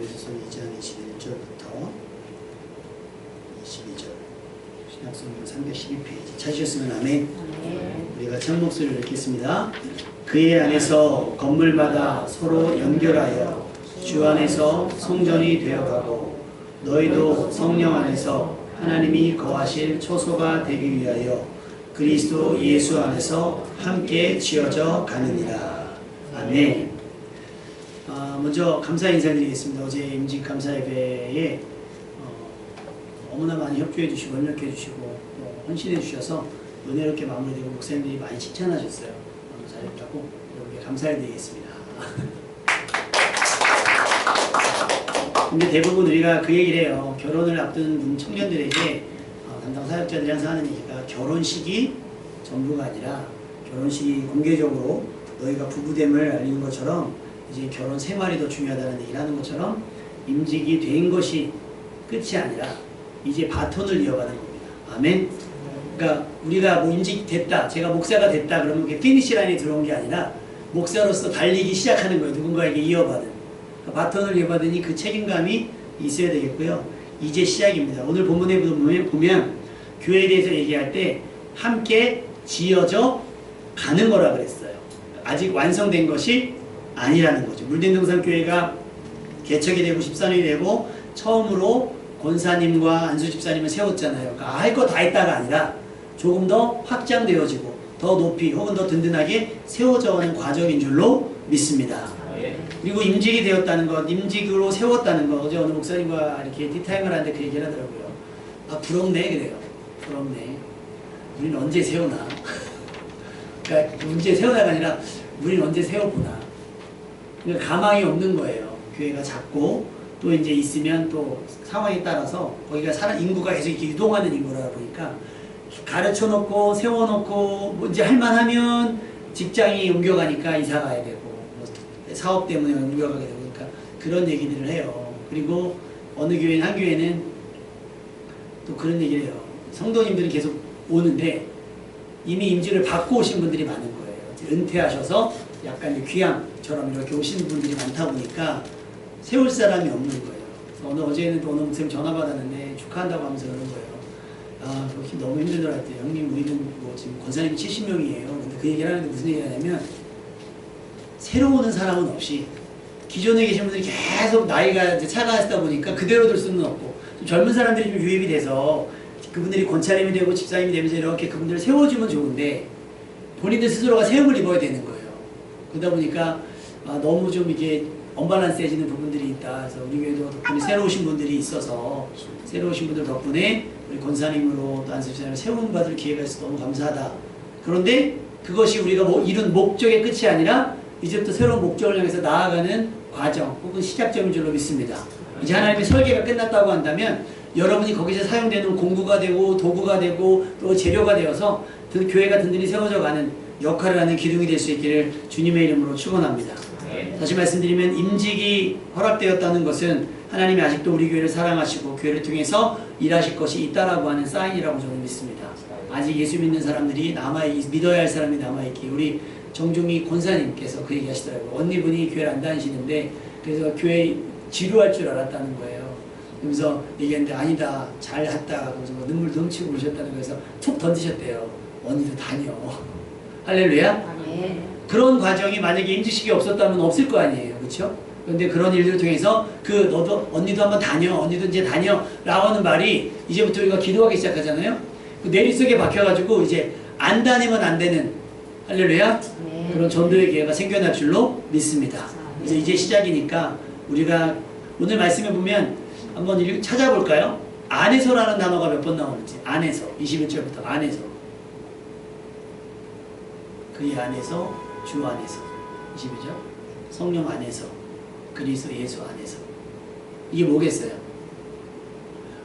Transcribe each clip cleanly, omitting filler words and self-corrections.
에베소서 2장 21절부터 22절 신약성경 312페이지 찾으셨으면 아멘. 우리가 참 목소리를 읽겠습니다. 그의 안에서 건물마다 서로 연결하여 주 안에서 성전이 되어가고 너희도 성령 안에서 하나님이 거하실 초소가 되기 위하여 그리스도 예수 안에서 함께 지어져 가느니라. 아멘. 먼저 감사 인사드리겠습니다. 어제 임직 감사 예배에 너무나 많이 협조해 주시고 협력해 주시고 헌신해 주셔서 은혜롭게 마무리되고 목사님들이 많이 칭찬하셨어요. 너무 잘했다고 여러분께 감사해 드리겠습니다. 근데 대부분 우리가 그 얘기를 해요. 결혼을 앞둔 청년들에게 담당 사역자들이 항상 하는 얘기가 결혼식이 전부가 아니라 결혼식이 공개적으로 너희가 부부됨을 알리는 것처럼 이제 결혼 생활이 더 중요하다는 얘기를 하는 것처럼 임직이 된 것이 끝이 아니라 이제 바톤을 이어가는 겁니다. 아멘. 그러니까 우리가 뭐 임직됐다, 제가 목사가 됐다 그러면 그게 피니시 라인에 들어온 게 아니라 목사로서 달리기 시작하는 거예요. 누군가에게 이어받은. 그러니까 바톤을 이어받으니 그 책임감이 있어야 되겠고요. 이제 시작입니다. 오늘 본문에 보면 교회에 대해서 얘기할 때 함께 지어져 가는 거라 그랬어요. 아직 완성된 것이 아니라는 거죠. 물된동산교회가 개척이 되고 14년이 되고 처음으로 권사님과 안수 집사님을 세웠잖아요. 그러니까 할 거 다 했다가 아니라 조금 더 확장되어지고 더 높이 혹은 더 든든하게 세워져가는 과정인 줄로 믿습니다. 그리고 임직이 되었다는 것, 임직으로 세웠다는 것, 어제 어느 목사님과 이렇게 티타임을 하는데 그 얘기를 하더라고요. 아, 부럽네 그래요. 부럽네. 우리는 언제 세우나. 그러니까 언제 세우나가 아니라 우리는 언제 세워보나. 그러니까 가망이 없는 거예요. 교회가 작고 또 이제 있으면 또 상황에 따라서 거기가 인구가 계속 이렇게 유동하는 인구라 보니까 가르쳐 놓고 세워 놓고 뭐 이제 할만하면 직장이 옮겨가니까 이사 가야 되고 뭐 사업 때문에 옮겨가게 되고 그러니까 그런 얘기들을 해요. 그리고 어느 교회는 한 교회는 또 그런 얘기를 해요. 성도님들이 계속 오는데 이미 임직을 받고 오신 분들이 많은 거예요. 은퇴하셔서 약간 귀향처럼 이렇게 오시는 분들이 많다 보니까 세울 사람이 없는 거예요. 어제는 또 어느 목사님 전화 받았는데 축하한다고 하면서 그러는 거예요. 아, 그렇게 너무 힘들더라 했대요. 형님, 우리는 뭐 지금 권사님이 70명이에요. 근데 그 얘기를 하는데 무슨 얘기를 하냐면 새로 오는 사람은 없이 기존에 계신 분들이 계속 나이가 이제 차가하시다 보니까 그대로 둘 수는 없고 좀 젊은 사람들이 좀 유입이 돼서 그분들이 권차림이 되고 집사님이 되면서 이렇게 그분들을 세워주면 좋은데 본인들 스스로가 세움을 입어야 되는 거예요. 그러다 보니까 너무 좀 이게 언밸런스해지는 부분들이 있다. 그래서 우리 교회도 덕분에 새로 오신 분들이 있어서 새로 오신 분들 덕분에 우리 권사님으로 또 안수집사님을 세움받을 기회가 있어서 너무 감사하다. 그런데 그것이 우리가 이룬 목적의 끝이 아니라 이제부터 새로운 목적을 향해서 나아가는 과정 혹은 시작점인 줄로 믿습니다. 이제 하나님의 설계가 끝났다고 한다면 여러분이 거기서 사용되는 공구가 되고 도구가 되고 또 재료가 되어서 교회가 든든히 세워져 가는 역할을 하는 기둥이 될 수 있기를 주님의 이름으로 축원합니다. 다시 말씀드리면 임직이 허락되었다는 것은 하나님이 아직도 우리 교회를 사랑하시고 교회를 통해서 일하실 것이 있다라고 하는 사인이라고 저는 믿습니다. 아직 예수 믿는 사람들이 믿어야 할 사람이 남아있기. 우리 정중희 권사님께서 그 얘기 하시더라고요. 언니분이 교회를 안 다니시는데 그래서 교회 지루할 줄 알았다는 거예요. 그러면서 얘기했는데 아니다, 잘 했다. 그래서 눈물도 훔치고 그러셨다는 거에서 툭 던지셨대요. 언니도 다녀. 할렐루야. 그런 과정이 만약에 임직식이 없었다면 없을 거 아니에요. 그렇죠? 그런데 그런 일들을 통해서 너도 언니도 한번 다녀. 언니도 이제 다녀. 라고 하는 말이 이제부터 우리가 기도하기 시작하잖아요. 그 내리속에 박혀가지고 이제 안 다니면 안 되는 할렐루야. 그런 전도의 기회가 생겨날 줄로 믿습니다. 이제 시작이니까 우리가 오늘 말씀해 보면 한번 찾아볼까요? 안에서라는 단어가 몇 번 나오는지. 안에서. 21절부터 안에서. 그의 안에서 주 안에서 22절 성령 안에서 그리스도 예수 안에서 이게 뭐겠어요?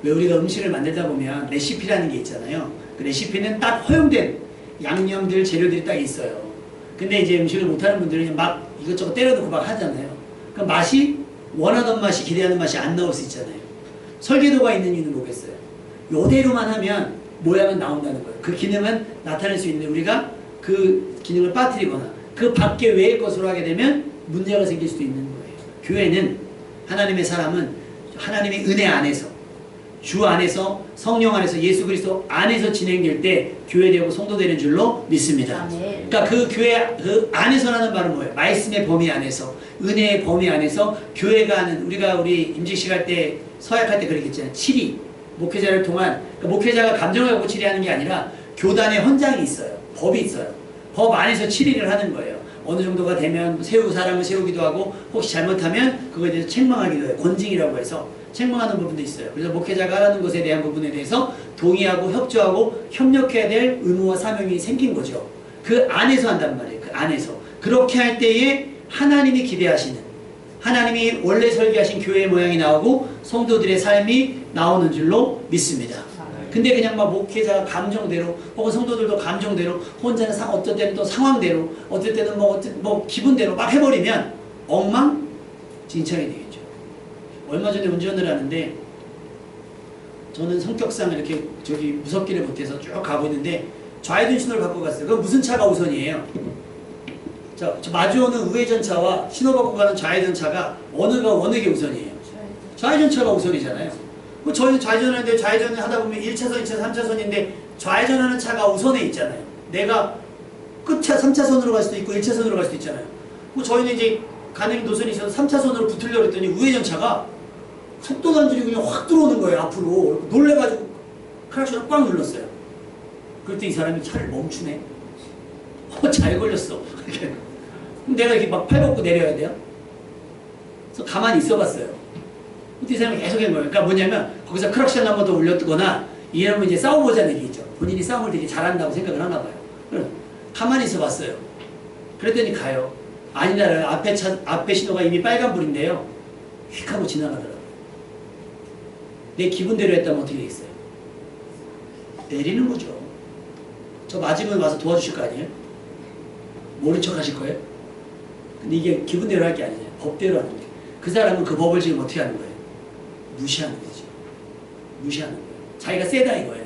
왜 우리가 음식을 만들다 보면 레시피라는 게 있잖아요. 그 레시피는 딱 허용된 양념들 재료들이 딱 있어요. 근데 이제 음식을 못하는 분들은 막 이것저것 때려놓고 막 하잖아요. 그럼 맛이 원하던 맛이 기대하는 맛이 안 나올 수 있잖아요. 설계도가 있는 이유는 뭐겠어요? 요대로만 하면 모양은 나온다는 거예요. 그 기능은 나타낼 수 있는데 우리가 그 기능을 빠뜨리거나 그 밖에 외의 것으로 하게 되면 문제가 생길 수도 있는 거예요. 교회는 하나님의 사람은 하나님의 은혜 안에서, 주 안에서, 성령 안에서, 예수 그리스도 안에서 진행될 때 교회되고 성도되는 줄로 믿습니다. 그러니까 그 교회 그 안에서라는 말은 뭐예요? 말씀의 범위 안에서, 은혜의 범위 안에서 교회가 하는, 우리 임직식 할 때 서약할 때 그랬겠잖아요. 치리, 목회자를 통한, 그러니까 목회자가 감정을 갖고 치리하는 게 아니라 교단의 헌장이 있어요. 법이 있어요. 법 안에서 치리를 하는 거예요. 어느 정도가 되면 사람을 세우기도 하고, 혹시 잘못하면 그거에 대해서 책망하기도 해요. 권징이라고 해서 책망하는 부분도 있어요. 그래서 목회자가 하라는 것에 대한 부분에 대해서 동의하고 협조하고 협력해야 될 의무와 사명이 생긴 거죠. 그 안에서 한단 말이에요. 그 안에서. 그렇게 할 때에 하나님이 기대하시는, 하나님이 원래 설계하신 교회의 모양이 나오고 성도들의 삶이 나오는 줄로 믿습니다. 근데 그냥 막 목회자가 감정대로, 혹은 성도들도 감정대로, 혼자는 어떨 때는 또 상황대로, 어떨 때는 뭐 기분대로 막 해버리면 엉망진창이 되겠죠. 얼마 전에 운전을 하는데, 저는 성격상 이렇게 무섭기를 못해서 쭉 가고 있는데 좌회전 신호를 받고 갔어요. 그럼 무슨 차가 우선이에요? 저 마주오는 우회전차와 신호 받고 가는 좌회전차가 어느 게 우선이에요? 좌회전차가 우선이잖아요. 저희는 좌회전하는데, 좌회전을 하다 보면 1차선, 2차선, 3차선인데 좌회전하는 차가 우선에 있잖아요. 내가 끝차 3차선으로 갈 수도 있고 1차선으로 갈 수도 있잖아요. 저희는 이제 가는 노선이 있어서 3차선으로 붙으려고 했더니 우회전차가 속도 단줄이 그냥 확 들어오는 거예요. 앞으로. 놀래가지고 클락션을 꽉 눌렀어요. 그럴 때 이 사람이 차를 멈추네. 잘 걸렸어. 그럼 내가 이렇게 막 팔 걷고 내려야 돼요? 그래서 가만히 있어 봤어요. 이 사람이 계속 한 거예요. 그러니까 뭐냐면 거기서 크락션 한 번 더 울렸거나, 이러면 이제 싸워보자는 얘기죠. 본인이 싸움을 되게 잘한다고 생각을 하나 봐요. 가만히 있어 봤어요. 그랬더니 가요. 아니나요. 앞에 신호가 이미 빨간불인데요. 휙 하고 지나가더라고요. 내 기분대로 했다면 어떻게 되겠어요? 내리는 거죠. 저 맞으면 와서 도와주실 거 아니에요? 모른 척 하실 거예요? 근데 이게 기분대로 할 게 아니에요. 법대로 하는 거예요. 그 사람은 그 법을 지금 어떻게 하는 거예요? 무시하는 거죠. 무시하는 거예요. 자기가 세다 이거예요.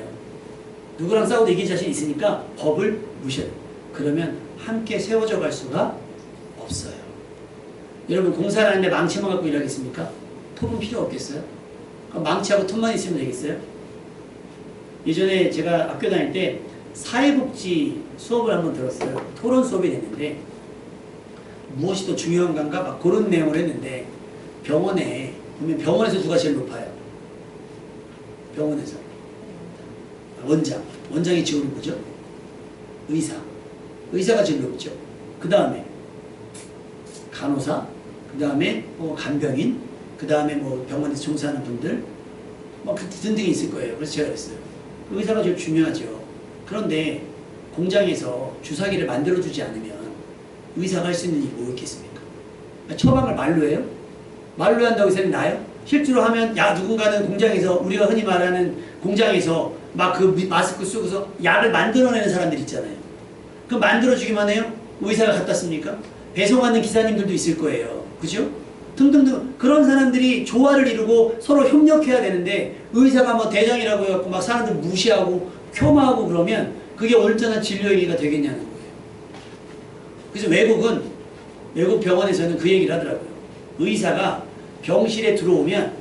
누구랑 싸워도 이길 자신 있으니까 법을 무시해요. 그러면 함께 세워져 갈 수가 없어요. 여러분, 공사를 하는데 망치만 갖고 일하겠습니까? 톱은 필요 없겠어요? 그럼 망치하고 톱만 있으면 되겠어요? 예전에 제가 학교 다닐 때 사회복지 수업을 한번 들었어요. 토론 수업이 됐는데, 무엇이 더 중요한 건가 막 그런 내용을 했는데, 병원에 보면 병원에서 누가 제일 높아요? 병원에서 원장이 지우는 거죠. 의사가 제일 높죠. 그 다음에 간호사, 그 다음에 간병인, 그 다음에 병원에서 종사하는 분들, 등등이 있을 거예요. 그래서 제가 그랬어요. 의사가 제일 중요하죠. 그런데 공장에서 주사기를 만들어주지 않으면 의사가 할 수 있는 일이 뭐 있겠습니까? 처방을 말로 해요? 말로 한다고 해서 나요? 실제로 하면, 누군가는 공장에서, 우리가 흔히 말하는 공장에서 막 그 마스크 쓰고서 약을 만들어내는 사람들 있잖아요. 그럼 만들어주기만 해요? 의사가 갖다 씁니까? 배송하는 기사님들도 있을 거예요. 그죠? 등등등. 그런 사람들이 조화를 이루고 서로 협력해야 되는데, 의사가 대장이라고 해갖고 막 사람들 무시하고 폄하하고 그러면 그게 온전한 진료 얘기가 되겠냐는 거예요. 그래서 외국 병원에서는 그 얘기를 하더라고요. 의사가 병실에 들어오면,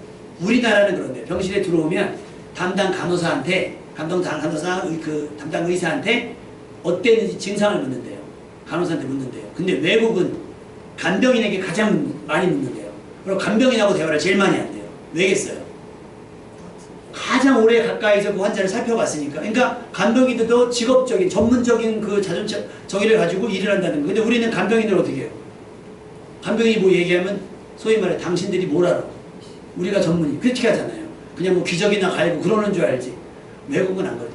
우리나라는 그런데 병실에 들어오면 담당 간호사한테, 담당 의사한테 어땠는지 증상을 묻는데요. 간호사한테 묻는데요. 근데 외국은 간병인에게 가장 많이 묻는데요. 그리고 간병인하고 대화를 제일 많이 한대요. 왜겠어요? 가장 오래 가까이서 그 환자를 살펴봤으니까. 그러니까 간병인들도 직업적인, 전문적인 그 저기를 가지고 일을 한다는 거예요. 근데 우리는 간병인을 어떻게 해요? 간병인이 뭐 얘기하면 소위 말해 당신들이 뭘 알아? 우리가 전문의. 그렇게 하잖아요. 그냥 기저귀나 갈고 그러는 줄 알지. 외국은 안 그래요.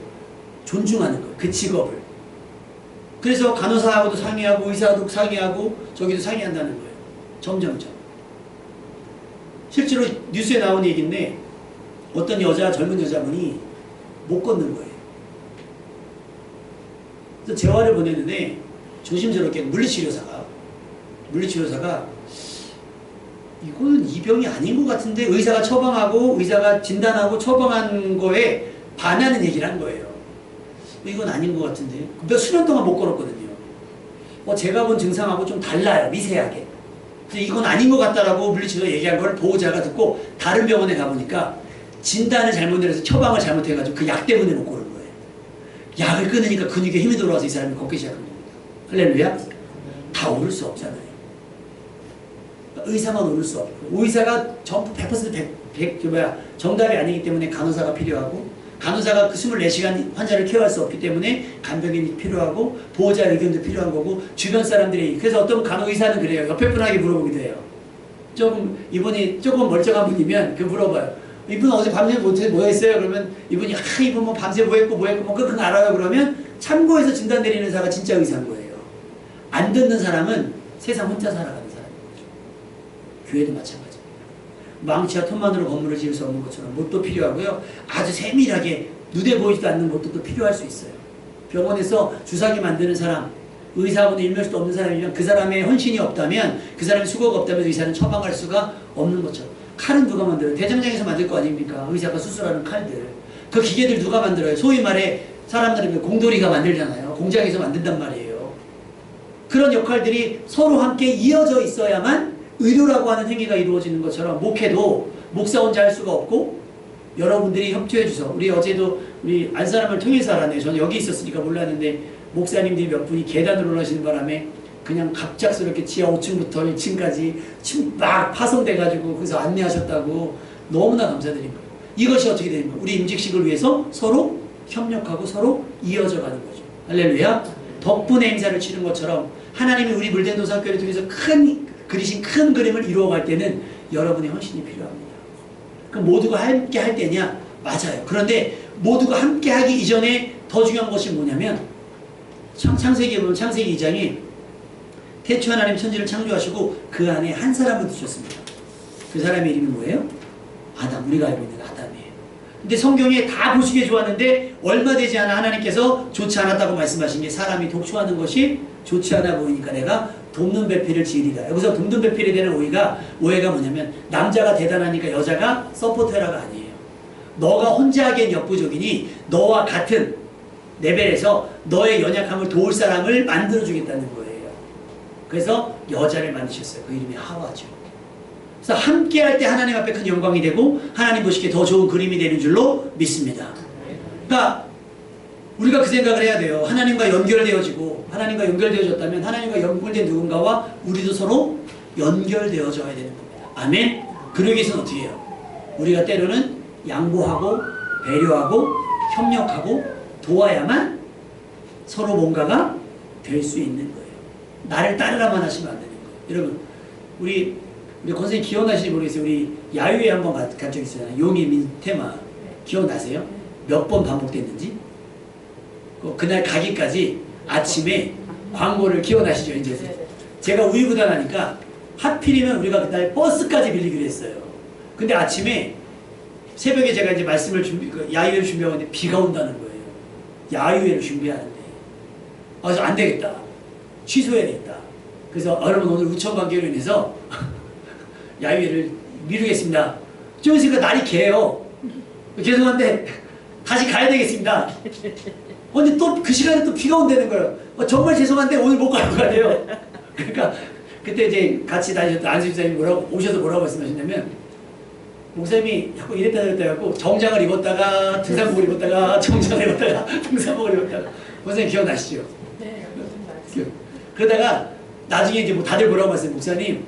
존중하는 거예요. 그 직업을. 그래서 간호사하고도 상의하고 의사하고도 상의하고 저기도 상의한다는 거예요. 점점점. 실제로 뉴스에 나온 얘기인데, 어떤 젊은 여자분이 못 걷는 거예요. 그래서 재활을 보냈는데, 조심스럽게 물리치료사가 이거는 이 병이 아닌 것 같은데, 의사가 진단하고 처방한 거에 반하는 얘기를 한 거예요. 이건 아닌 것 같은데. 수년 동안 못 걸었거든요. 제가 본 증상하고 좀 달라요. 미세하게. 그래서 이건 아닌 것 같다라고 물리치료가 얘기한 걸 보호자가 듣고 다른 병원에 가보니까 진단을 잘못 내려서 처방을 잘못해가지고 그 약 때문에 못 고른 거예요. 약을 끊으니까 근육에 힘이 돌아와서 이 사람이 걷기 시작한 겁니다. 할렐루야? 다 오를 수 없잖아요. 의사만 오를 수 없고, 의사가 전부 100% 정답이 아니기 때문에 간호사가 필요하고, 간호사가 그 24시간 환자를 케어할 수 없기 때문에 간병인이 필요하고, 보호자 의견도 필요한 거고, 주변 사람들이. 그래서 어떤 간호의사는 그래요. 옆에 분에게 물어보기도 해요. 이분이 조금 멀쩡한 분이면 물어봐요. 이분 어제 밤새 뭐 했어요? 그러면 이분이 이분 뭐 밤새 뭐 했고 뭐 그건 알아요. 그러면 참고해서 진단 내리는 의사가 진짜 의사인 거예요. 안 듣는 사람은 세상 혼자 살아가는 사람인 거죠. 교회도 마찬가지입니다. 망치와 톱만으로 건물을 지을 수 없는 것처럼 못도 필요하고요. 아주 세밀하게 눈에 보이지도 않는 못도 또 필요할 수 있어요. 병원에서 주사기 만드는 사람, 의사하고는 일면식도 없는 사람이면 그 사람의 헌신이 없다면, 그 사람의 수고가 없다면 의사는 처방할 수가 없는 것처럼. 칼은 누가 만들어요? 대장장에서 만들 거 아닙니까? 의사가 수술하는 칼들. 그 기계들 누가 만들어요? 소위 말해 사람들은 공돌이가 만들잖아요. 공장에서 만든단 말이에요. 그런 역할들이 서로 함께 이어져 있어야만 의료라고 하는 행위가 이루어지는 것처럼, 목회도 목사 혼자 할 수가 없고 여러분들이 협조해 주셔서, 우리 어제도 우리 안사람을 통해서 알았네요. 저는 여기 있었으니까 몰랐는데 목사님들이 몇 분이 계단으로 올라오시는 바람에 그냥 갑작스럽게 지하 5층부터 1층까지 막 파손돼가지고 거기서 안내하셨다고 너무나 감사드립니다. 이것이 어떻게 되는 거예요? 우리 임직식을 위해서 서로 협력하고 서로 이어져 가는 거죠. 할렐루야. 덕분에 행사를 치른 것처럼 하나님이 우리 물대노사교회를 통해서 그리신 큰 그림을 이루어갈 때는 여러분의 헌신이 필요합니다. 그럼 모두가 함께 할 때냐? 맞아요. 그런데 모두가 함께 하기 이전에 더 중요한 것이 뭐냐면, 창세기에 보면 창세기 2장이 태초 하나님 천지를 창조하시고 그 안에 한 사람을 두셨습니다. 그 사람의 이름이 뭐예요? 아담. 우리가 알고 있는 아담이에요. 근데 성경에 다 보시기에 좋았는데 얼마 되지 않아 하나님께서 좋지 않았다고 말씀하신 게, 사람이 독초하는 것이 좋지 않아 보이니까 내가 돕는 배필을 지으리라. 여기서 돕는 배필에 대한 오해가 뭐냐면, 남자가 대단하니까 여자가 서포트해라가 아니에요. 너가 혼자 하기엔 역부족이니 너와 같은 레벨에서 너의 연약함을 도울 사람을 만들어주겠다는 거예요. 그래서 여자를 만드셨어요. 그 이름이 하와죠. 그래서 함께 할 때 하나님 앞에 큰 영광이 되고 하나님 보시기에 더 좋은 그림이 되는 줄로 믿습니다. 그러니까 우리가 그 생각을 해야 돼요. 하나님과 연결되어지고, 하나님과 연결되어졌다면 하나님과 연결된 누군가와 우리도 서로 연결되어져야 되는 겁니다. 아멘. 그러기 위해서는 어떻게 해요? 우리가 때로는 양보하고 배려하고 협력하고 도와야만 서로 뭔가가 될 수 있는 거예요. 나를 따르라만 하시면 안 되는 거예요. 여러분, 우리 권선생님 기억나시는지 모르겠어요. 우리 야유회 한번 간 적 있어요. 용의 테마. 기억나세요? 몇 번 반복됐는지? 그날 가기까지 아침에 광고를 기억나시죠? 이제 제가 우유부단하니까 하필이면 우리가 그날 버스까지 빌리기로 했어요. 근데 아침에 새벽에 제가 이제 야유회를 준비하고 있는데 비가 온다는 거예요. 야유회를 준비하는데. 그래서 안 되겠다. 취소해야 되겠다. 그래서 여러분, 오늘 우천 관계로 인해서 야유회를 미루겠습니다. 좀 있으니까 날이 개요. 죄송한데 다시 가야 되겠습니다. 근데 또 그 시간에 또 비가 온다는 거예요. 정말 죄송한데 오늘 못 갈 것 같아요. 그러니까 그때 이제 같이 다니셨던 안수 집사님이 오셔서 뭐라고 말씀하셨냐면, 목사님이 자꾸 이랬다 저랬다 해갖고 정장을 입었다가 등산복을 입었다가 정장을 입었다가 등산복을 입었다가. 목사님 기억나시죠? 네. 그러다가 나중에 이제 다들 뭐라고 말씀해요. 목사님,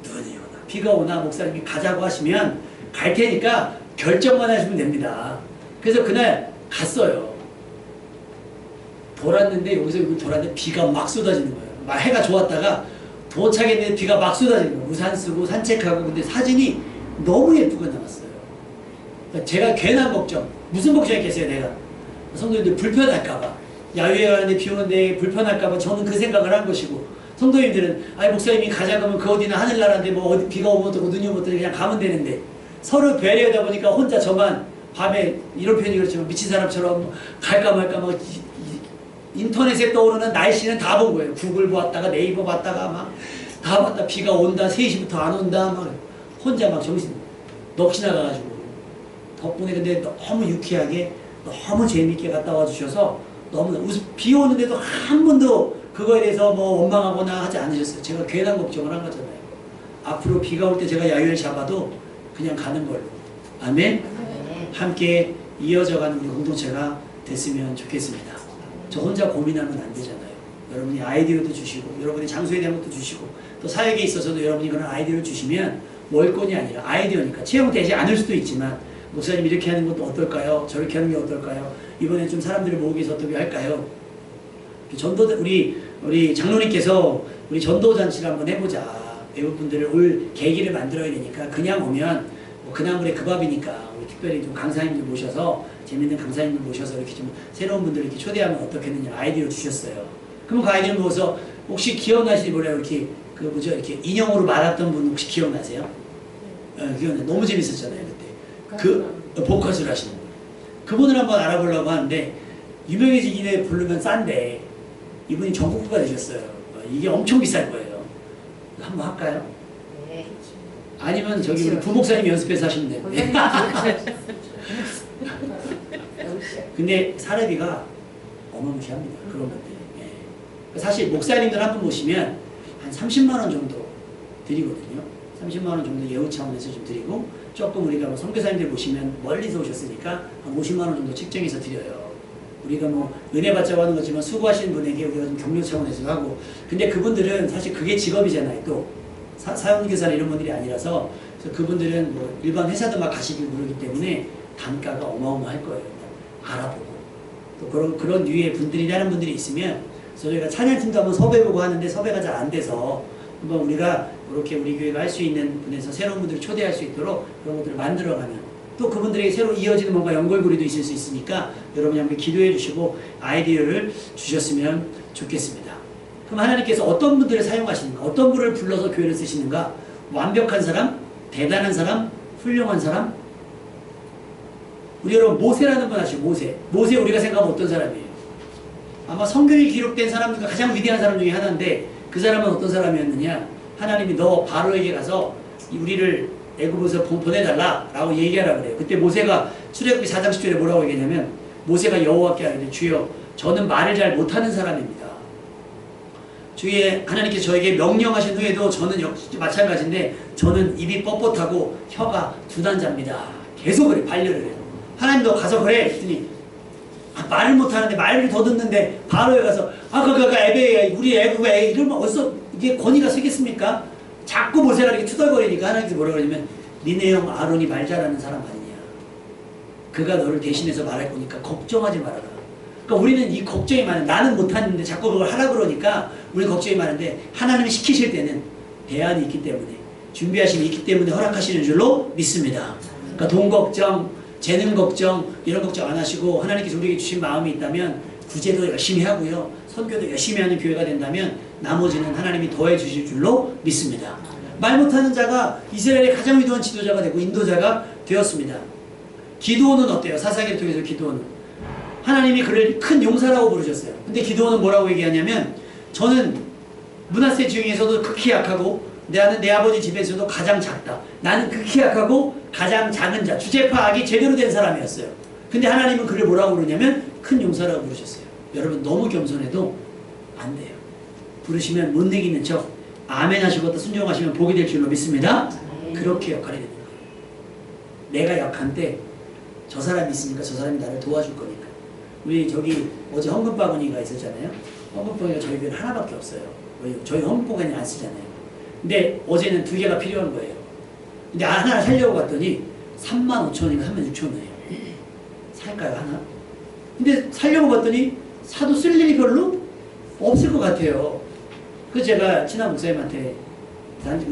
눈이 오나 비가 오나 목사님이 가자고 하시면 갈 테니까 결정만 하시면 됩니다. 그래서 그날 갔어요. 돌았는데, 여기서 돌았는데 비가 막 쏟아지는 거예요. 막 해가 좋았다가 도착했는데 비가 막 쏟아지는 거예요. 우산 쓰고 산책하고. 근데 사진이 너무 예쁘게 나왔어요. 그러니까 제가 괜한 걱정. 무슨 걱정했겠어요, 내가. 성도님들 불편할까봐. 야유회 가는데 비 오는데 불편할까봐 저는 그 생각을 한 것이고, 성도님들은 아니 목사님이 가자 그러면 그 어디나 하늘나라인데 뭐 어디 비가 오면 어떻고 눈이 오면 어떻고 그냥 가면 되는데, 서로 배려하다 보니까 혼자 저만 밤에, 이런 표현이 그렇지만 미친 사람처럼 갈까 말까 막 인터넷에 떠오르는 날씨는 다 본 거예요. 구글 봤다가 네이버 봤다가 막 다 봤다. 비가 온다, 3시부터 안 온다, 막 혼자 막 정신 넋이 나가가지고. 덕분에 근데 너무 유쾌하게 너무 재밌게 갔다 와주셔서 너무 비 오는데도 한 번도 그거에 대해서 뭐 원망하거나 하지 않으셨어요. 제가 괜한 걱정을 한 거잖아요. 앞으로 비가 올 때 제가 야유를 잡아도 그냥 가는 걸로. 아멘. 함께 이어져가는 우리 공동체가 됐으면 좋겠습니다. 저 혼자 고민하면 안 되잖아요. 여러분이 아이디어도 주시고, 여러분이 장소에 대한 것도 주시고, 또 사역에 있어서도 여러분이 그런 아이디어를 주시면 월권이 아니라 아이디어니까 채용되지 않을 수도 있지만, 목사님 이렇게 하는 것도 어떨까요? 저렇게 하는 게 어떨까요? 이번에 좀 사람들을 모으기 위해서 어떻게 할까요? 전도, 우리 장로님께서 우리 전도 잔치를 한번 해보자. 외국 분들을 올 계기를 만들어야 되니까 그냥 오면 뭐 그나물에 그 밥이니까 우리 특별히 좀 강사님들 모셔서 재밌는 강사님들 모셔서 이렇게 좀 새로운 분들 이렇게 초대하면 어떻겠느냐 아이디어 주셨어요. 그럼 그 아이디어 모아서 혹시 기억나시니 뭐래요? 이렇게 그 뭐죠? 이렇게 인형으로 말았던 분 혹시 기억나세요? 기억나요. 너무 재밌었잖아요 그때. 그 보컬을 하시는 분. 그분을 한번 알아보려고 하는데 유명해지기에 부르면 싼데 이분이 전국구가 되셨어요. 이게 엄청 비쌀 거예요. 한번 할까요? 네. 아니면 저기 우리 부목사님 연습해서 하시면 되는데. 근데 사례비가 어마무시합니다. 그런 것들. 예. 사실 목사님들 한 분 모시면 한 30만 원 정도 드리거든요. 30만 원 정도 예우 차원에서 좀 드리고 조금 우리가 뭐 선교사님들 모시면 멀리서 오셨으니까 한 50만 원 정도 책정해서 드려요. 우리가 뭐 은혜 받자고 하는 거지만 수고하시는 분에게 우리가 좀 격려 차원에서 하고 근데 그분들은 사실 그게 직업이잖아요. 또 사용교사나 이런 분들이 아니라서 그래서 그분들은 뭐 일반 회사도 막 가시길 모르기 때문에 단가가 어마어마할 거예요. 알아보고 또 그런 류의 분들이라는 분들이 있으면 그래서 저희가 찬양팀도 한번 섭외해보고 하는데 섭외가 잘 안 돼서 한번 우리가 이렇게 우리 교회가 할 수 있는 분에서 새로운 분들을 초대할 수 있도록 그런 것들을 만들어가면 또 그분들에게 새로 이어지는 뭔가 연결고리도 있을 수 있으니까 여러분이 한번 기도해 주시고 아이디어를 주셨으면 좋겠습니다. 그럼 하나님께서 어떤 분들을 사용하시는가? 어떤 분을 불러서 교회를 쓰시는가? 완벽한 사람? 대단한 사람? 훌륭한 사람? 우리 여러분 모세라는 분 아시죠? 모세 우리가 생각하면 어떤 사람이에요? 아마 성경에 기록된 사람 중에 가장 위대한 사람 중에 하나인데 그 사람은 어떤 사람이었느냐? 하나님이 너 바로에게 가서 우리를 애굽에서 보내달라라고 얘기하라 그래요. 그때 모세가 출애굽기 4장 10절에 뭐라고 얘기하냐면 모세가 여호와께 하는데 주여 저는 말을 잘 못하는 사람입니다. 주의 하나님께서 저에게 명령하신 후에도 저는 역시 마찬가지인데 저는 입이 뻣뻣하고 혀가 둔한자입니다. 계속 그래 반려를 해요. 하나님도 가서 그래 했더니 말을 못하는데 말을 더듬는데 바로에 가서 에베야 우리 애굽에 이러면 어디서 이게 권위가 서겠습니까? 자꾸 모세가 이렇게 투덜거리니까 하나님께서 뭐라 그러냐면 니네 형 아론이 말 잘하는 사람 아니냐. 그가 너를 대신해서 말할 거니까 걱정하지 말아라. 그러니까 우리는 이 걱정이 많은 나는 못하는데 자꾸 그걸 하라 그러니까 우리는 걱정이 많은데 하나님이 시키실 때는 대안이 있기 때문에 준비하심이 있기 때문에 허락하시는 줄로 믿습니다. 그러니까 돈 걱정, 재능 걱정 이런 걱정 안 하시고 하나님께서 우리에게 주신 마음이 있다면 구제도 열심히 하고요. 선교도 열심히 하는 교회가 된다면 나머지는 하나님이 더해 주실 줄로 믿습니다. 말 못하는 자가 이스라엘의 가장 위대한 지도자가 되고 인도자가 되었습니다. 기드온은 어때요? 사사기를 통해서 기드온은 하나님이 그를 큰 용사라고 부르셨어요. 근데 기드온은 뭐라고 얘기하냐면 저는 므낫세 지중에서도 극히 약하고 내 아버지 집에서도 가장 작다. 나는 극히 약하고 가장 작은 자, 주제 파악이 제대로 된 사람이었어요. 근데 하나님은 그를 뭐라고 부르냐면 큰 용사라고 부르셨어요. 여러분 너무 겸손해도 안 돼요. 부르시면 못 이기는 척 아멘 하시고 또 순종하시면 복이 될 줄로 믿습니다. 그렇게 역할이 되는 거예요. 내가 약한데 저 사람이 있으니까 저 사람이 나를 도와줄 거니까. 우리 저기 어제 헌금바구니가 있었잖아요. 헌금바구니가 저희 교회는 하나밖에 없어요. 저희 헌금바구니 안 쓰잖아요. 근데 어제는 2개가 필요한 거예요. 근데 하나를 살려고 갔더니 35,000원인가 36,000원이에요. 살까요 하나? 근데 살려고 봤더니 사도 쓸 일이 별로 없을 것 같아요. 그래서 제가 친한 목사님한테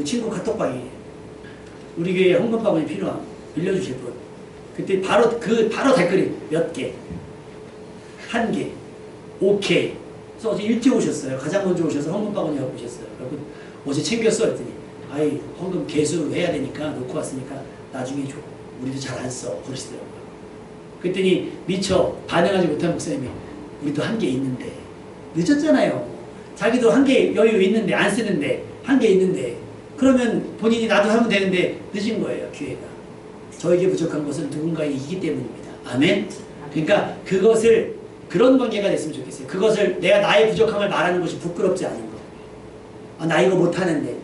친구 카톡방에 우리 교회에 헌금바구니 필요함 빌려주실 분. 그때 바로 댓글이 몇 개, 1개, 오케이. 그래서 어제 일찍 오셨어요. 가장 먼저 오셔서 헌금바구니 하고 오셨어요. 그리고 어제 챙겼어 했더니 아이 헌금 개수를 해야 되니까 놓고 왔으니까 나중에 줘. 우리도 잘 안 써. 그러시더라고요. 그랬더니 미처 반응하지 못한 목사님이 우리도 1개 있는데 늦었잖아요. 자기도 1개 여유 있는데 안 쓰는데 1개 있는데 그러면 본인이 나도 하면 되는데 늦은 거예요. 기회가. 저에게 부족한 것은 누군가의 이기 때문입니다. 아멘. 그러니까 그것을 그런 관계가 됐으면 좋겠어요. 그것을 내가 나의 부족함을 말하는 것이 부끄럽지 않은 거. 나 이거 못하는데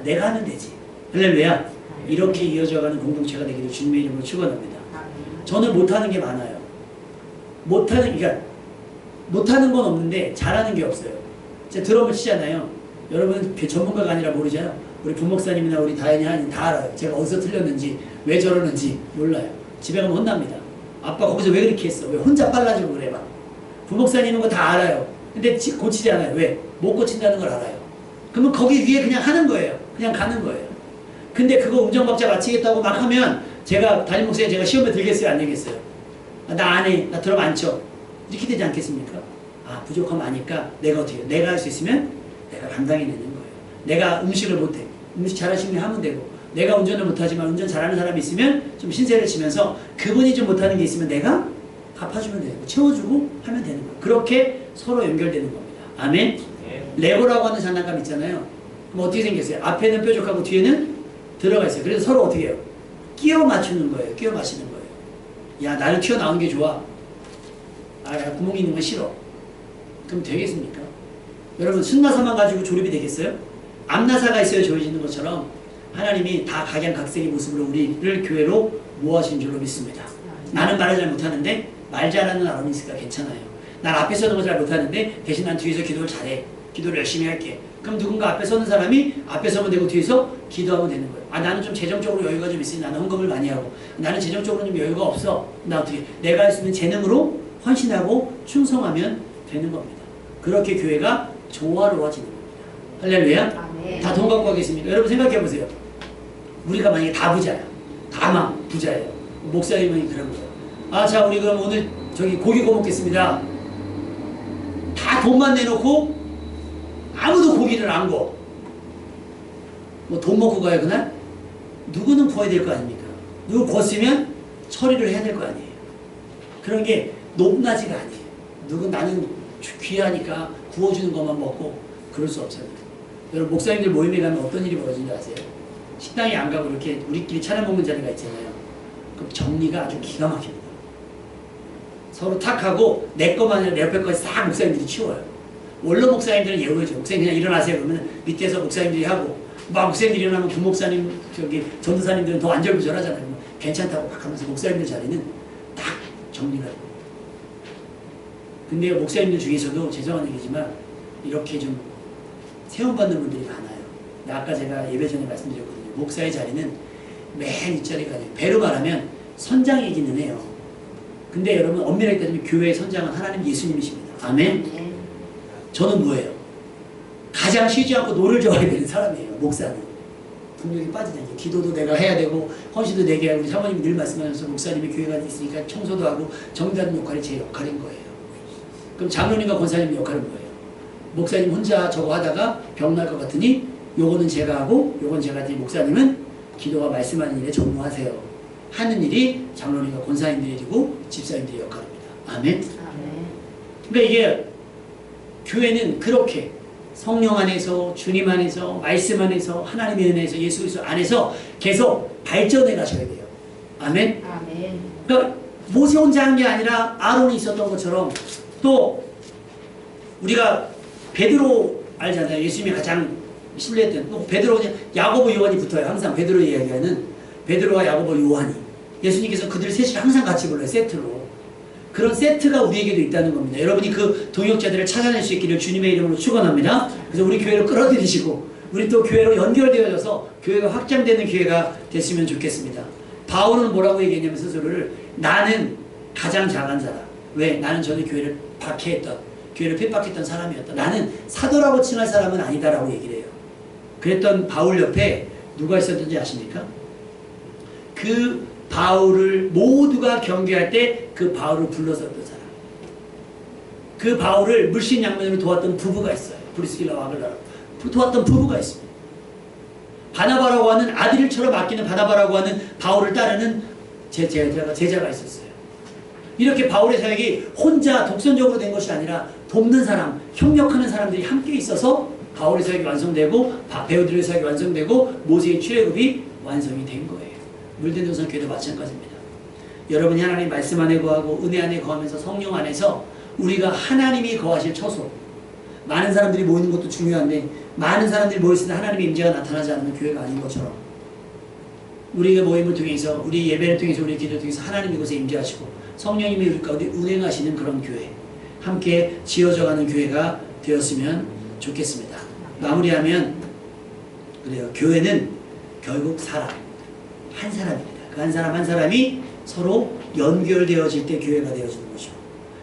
내가 하면 되지. 할렐루야. 이렇게 이어져가는 공동체가 되기를 주님의 이름으로 축원합니다. 저는 못하는 게 많아요. 그러니까 못하는 건 없는데 잘하는 게 없어요. 제가 드럼을 치잖아요. 여러분 전문가가 아니라 모르잖아요. 우리 부목사님이나 우리 다현이 하니 다 알아요. 제가 어디서 틀렸는지 왜 저러는지 몰라요. 집에 가면 혼납니다. 아빠 거기서 왜 그렇게 했어? 왜 혼자 빨라지고 그래 막. 부목사님은 거 다 알아요. 근데 고치지 않아요. 왜? 못 고친다는 걸 알아요. 그러면 거기 위에 그냥 하는 거예요. 그냥 가는 거예요. 근데 그거 음정박자 맞추겠다고 막 하면 제가 담임 목사님 제가 시험에 들겠어요? 안 되겠어요? 나 안 해. 나 드럼 안 쳐. 이렇게 되지 않겠습니까? 아, 부족함 아니까 내가 어떻게 해요? 내가 할 수 있으면 내가 감당해내는 거예요. 내가 음식을 못해. 음식 잘하시면 하면 되고, 내가 운전을 못하지만 운전 잘하는 사람이 있으면 좀 신세를 지면서 그분이 좀 못하는 게 있으면 내가 갚아주면 되고 채워주고 하면 되는 거예요. 그렇게 서로 연결되는 겁니다. 아멘? 네. 레고라고 하는 장난감 있잖아요. 그럼 어떻게 생겼어요? 앞에는 뾰족하고 뒤에는 들어가 있어요. 그래서 서로 어떻게 해요? 끼워 맞추는 거예요. 끼워 맞추는 거예요. 야, 나는 튀어나온 게 좋아. 아, 야, 구멍 있는 건 싫어. 그럼 되겠습니까? 여러분, 순나사만 가지고 조립이 되겠어요? 암나사가 있어야 조여지는 것처럼 하나님이 다 각양각색의 모습으로 우리를 교회로 모아신 줄로 믿습니다. 나는 말을 잘 못하는데 말 잘하는 아론이 있을까? 괜찮아요. 난 앞에 서는 거 잘 못하는데 대신 난 뒤에서 기도를 잘해. 기도를 열심히 할게. 그럼 누군가 앞에 서는 사람이 앞에 서면 되고 뒤에서 기도하면 되는 거예요. 아, 나는 좀 재정적으로 여유가 좀 있으니 나는 헌금을 많이 하고, 나는 재정적으로 좀 여유가 없어. 나 어떻게 내가 할 수 있는 재능으로 헌신하고 충성하면 되는 겁니다. 그렇게 교회가 조화로워지는 겁니다. 할렐루야. 다 돈 갖고 가겠습니까? 여러분 생각해 보세요. 우리가 만약에 다 부자야. 다만 부자예요. 목사님은 그런 거예요. 아, 자, 우리 그럼 오늘 저기 고기 구워 먹겠습니다. 다 돈만 내놓고 아무도 고기를 안 구워. 뭐 돈 먹고 가요 그날? 누구는 구워야 될 거 아닙니까? 누구 구웠으면 처리를 해야 될 거 아니에요. 그런 게 높낮이가 아니에요. 나는 귀하니까 구워주는 것만 먹고 그럴 수 없어요. 여러분 목사님들 모임에 가면 어떤 일이 벌어지는지 아세요? 식당에 안 가고 이렇게 우리끼리 차려 먹는 자리가 있잖아요. 그럼 정리가 아주 기가 막힙니다. 서로 탁 하고 내 것만 아니라 내 옆에 것까지 싹 목사님들이 치워요. 원로 목사님들은 예우죠. 목사님 그냥 일어나세요 그러면 밑에서 목사님들이 하고, 막 목사님들이 일어나면 부목사님 전도사님들은 더 안절부절하잖아요. 괜찮다고 막 하면서 목사님들 자리는 딱 정리가 돼요. 근데 목사님들 중에서도 죄송한 얘기지만 이렇게 좀 세움받는 분들이 많아요. 아까 제가 예배 전에 말씀드렸거든요. 목사의 자리는 맨 윗자리가 아니에요. 배로 말하면 선장이기는 해요. 근데 여러분 엄밀하게 따지면 교회의 선장은 하나님 예수님이십니다. 아멘? 저는 뭐예요? 가장 쉬지 않고 노를 저어야 되는 사람이에요. 목사는. 분명히 빠지지 않게. 기도도 내가 해야 되고 헌신도 내게 하고, 우리 사모님이 늘 말씀하셔서 목사님이 교회가 있으니까 청소도 하고 정리하는 역할이 제 역할인 거예요. 그럼 장로님과 권사님 역할은 뭐예요? 목사님 혼자 저거 하다가 병날 것 같으니 요거는 제가 하고 요건 제가 하더니 목사님은 기도와 말씀하는 일에 전무하세요. 하는 일이 장로님과 권사님들의 일이고 집사님들의 역할입니다. 아멘? 그러니까 이게 교회는 그렇게 성령 안에서, 주님 안에서, 말씀 안에서, 하나님의 은혜에서, 예수 그리스도 안에서 계속 발전해 가셔야 돼요. 아멘? 아멘. 그러니까 모세 혼자 한 게 아니라 아론이 있었던 것처럼, 또 우리가 베드로 알잖아요. 예수님이 가장 신뢰했던, 또 베드로, 야고보, 요한이 붙어요. 항상 베드로 이야기하는 베드로와 야고보, 요한이. 예수님께서 그들 셋이 항상 같이 불러요. 세트로. 그런 세트가 우리에게도 있다는 겁니다. 여러분이 그 동역자들을 찾아낼 수 있기를 주님의 이름으로 축원합니다. 그래서 우리 교회로 끌어들이시고 우리 또 교회로 연결되어져서 교회가 확장되는 교회가 됐으면 좋겠습니다. 바울은 뭐라고 얘기했냐면 스스로를, 나는 가장 잘한 사람. 왜? 나는 전에 교회를 박해했던, 교회를 핍박했던 사람이었다. 나는 사도라고 칭할 사람은 아니다라고 얘기를 해요. 그랬던 바울 옆에 누가 있었는지 아십니까? 그 바울을 모두가 경계할 때 그 바울을 불러섰던 사람. 그 바울을 물신양면으로 도왔던 부부가 있어요. 브리스길라와 아글라라고 도왔던 부부가 있습니다. 바나바라고 하는 아들처럼 아끼는 바나바라고 하는 바울을 따르는 제자가 있었어요. 이렇게 바울의 사역이 혼자 독선적으로 된 것이 아니라 돕는 사람, 협력하는 사람들이 함께 있어서 바울의 사역이 완성되고 베드로의 사역이 완성되고 모세의 출애굽이 완성이 된 거예요. 물된 동산 교회도 마찬가지입니다. 여러분이 하나님 말씀 안에 거하고 은혜 안에 거하면서 성령 안에서 우리가 하나님이 거하실 처소, 많은 사람들이 모이는 것도 중요한데 많은 사람들이 모였을 때 하나님의 임재가 나타나지 않으면 교회가 아닌 것처럼 우리의 모임을 통해서 우리 예배를 통해서 우리 기도를 통해서 하나님이 이곳에 임재하시고 성령님이 우리 가운데 운행하시는 그런 교회 함께 지어져가는 교회가 되었으면 좋겠습니다. 마무리하면 그래요. 교회는 결국 사람 한 사람입니다. 그 한 사람 한 사람이 서로 연결되어질 때 교회가 되어지는 것이고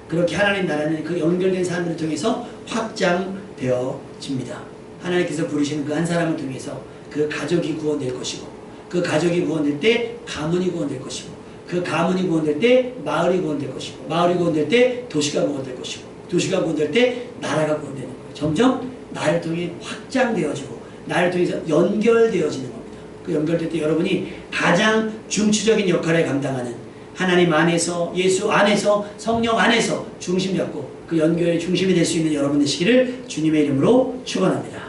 그렇게 하나님 나라는 그 연결된 사람들을 통해서 확장되어집니다. 하나님께서 부르시는 그 한 사람을 통해서 그 가족이 구원될 것이고 그 가족이 구원될 때 가문이 구원될 것이고 그 가문이 구원될 때 마을이 구원될 것이고 마을이 구원될 때 도시가 구원될 것이고 도시가 구원될 때 나라가 구원되는 거예요. 점점 나를 통해 확장되어지고 나를 통해서 연결되어지는 겁니다. 그 연결될 때 여러분이 가장 중추적인 역할을 감당하는 하나님 안에서 예수 안에서 성령 안에서 중심 잡고 그 연결의 중심이 될 수 있는 여러분 되시기를 주님의 이름으로 축원합니다.